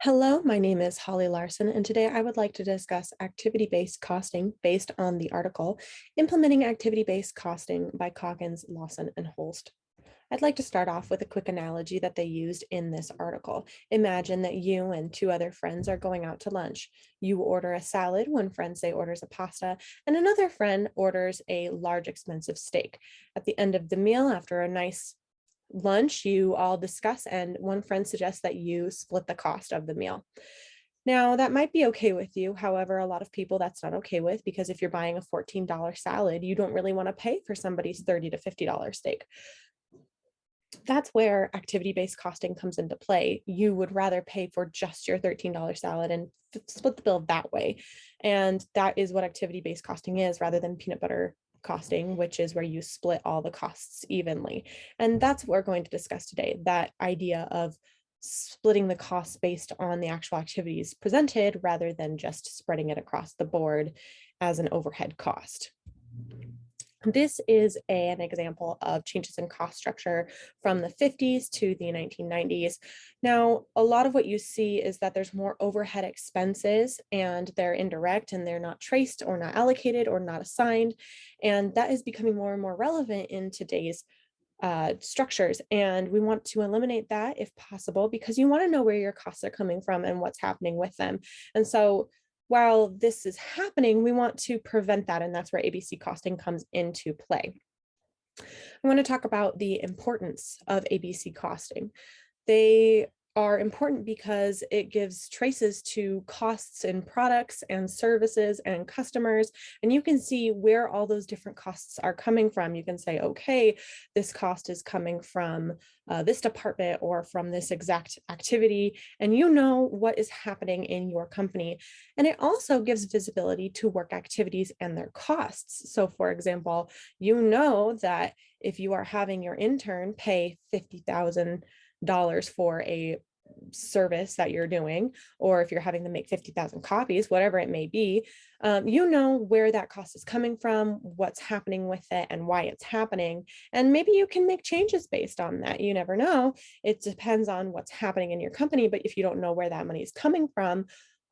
Hello, my name is Holly Larson, and today I would like to discuss activity-based costing based on the article Implementing Activity-Based Costing by Coggins, Lawson, and Holst. I'd like to start off with a quick analogy that they used in this article. Imagine that you and two other friends are going out to lunch. You order a salad, one friend say orders a pasta, and another friend orders a large expensive steak. At the end of the meal, after a nice lunch, you all discuss, and one friend suggests that you split the cost of the meal. Now, that might be okay with you. However, a lot of people that's not okay with, because if you're buying a $14 salad, you don't really want to pay for somebody's $30 to $50 steak. That's where activity-based costing comes into play. You would rather pay for just your $13 salad and split the bill that way. And that is what activity-based costing is, rather than peanut butter costing, which is where you split all the costs evenly. And that's what we're going to discuss today, that idea of splitting the costs based on the actual activities presented rather than just spreading it across the board as an overhead cost. This is an example of changes in cost structure from the 50s to the 1990s. Now, a lot of what you see is that there's more overhead expenses, and they're indirect and they're not traced or not allocated or not assigned. And that is becoming more and more relevant in today's structures. And we want to eliminate that if possible, because you want to know where your costs are coming from and what's happening with them. And so while this is happening, we want to prevent that, and that's where ABC costing comes into play. I want to talk about the importance of ABC costing. They are important because it gives traces to costs in products and services and customers, and you can see where all those different costs are coming from. You can say, okay, this cost is coming from this department or from this exact activity, and you know what is happening in your company. And it also gives visibility to work activities and their costs. So for example, you know that if you are having your intern pay $50,000 for a service that you're doing, or if you're having to make 50,000 copies, whatever it may be, you know where that cost is coming from, what's happening with it, and why it's happening. And maybe you can make changes based on that. You never know. It depends on what's happening in your company. But if you don't know where that money is coming from,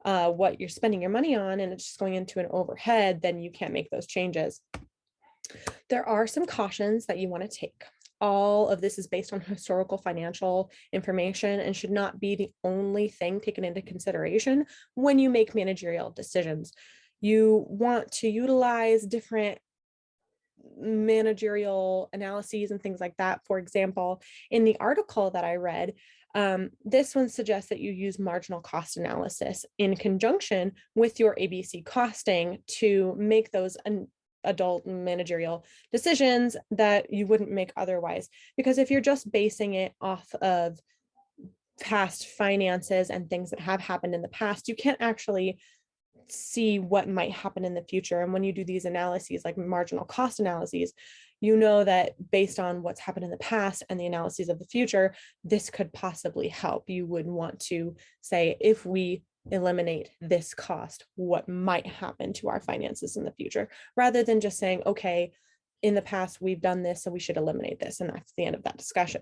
what you're spending your money on, and it's just going into an overhead, then you can't make those changes. There are some cautions that you want to take. All of this is based on historical financial information and should not be the only thing taken into consideration when you make managerial decisions. You want to utilize different managerial analyses and things like that. For example, in the article that I read, this one suggests that you use marginal cost analysis in conjunction with your ABC costing to make those adult managerial decisions that you wouldn't make otherwise. Because if you're just basing it off of past finances and things that have happened in the past, you can't actually see what might happen in the future. And when you do these analyses, like marginal cost analyses, you know that based on what's happened in the past and the analyses of the future, this could possibly help. You would want to say, if we eliminate this cost, what might happen to our finances in the future, rather than just saying, okay, in the past we've done this, so we should eliminate this, and that's the end of that discussion.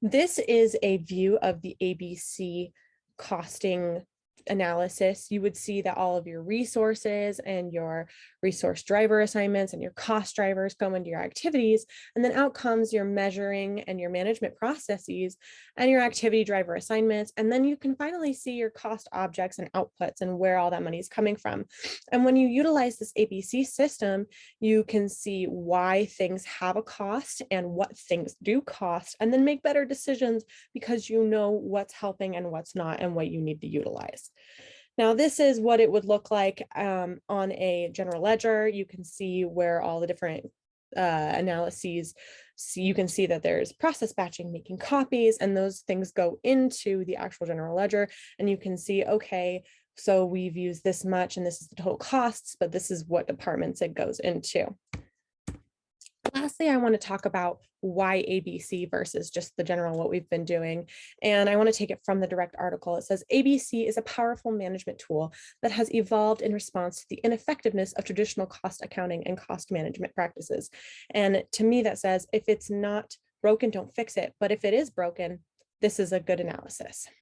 This is a view of the ABC costing analysis. You would see that all of your resources and your resource driver assignments and your cost drivers go into your activities, and then out comes your measuring and your management processes and your activity driver assignments. And then you can finally see your cost objects and outputs and where all that money is coming from. And when you utilize this ABC system, you can see why things have a cost and what things do cost, and then make better decisions because you know what's helping and what's not and what you need to utilize. Now, this is what it would look like on a general ledger. You can see where all the different analyses, so you can see that there's process batching, making copies, and those things go into the actual general ledger. And you can see, okay, so we've used this much and this is the total costs, but this is what departments it goes into. Lastly, I want to talk about why ABC versus just the general what we've been doing. And I want to take it from the direct article. It says ABC is a powerful management tool that has evolved in response to the ineffectiveness of traditional cost accounting and cost management practices. And to me, that says if it's not broken, don't fix it. But if it is broken, this is a good analysis.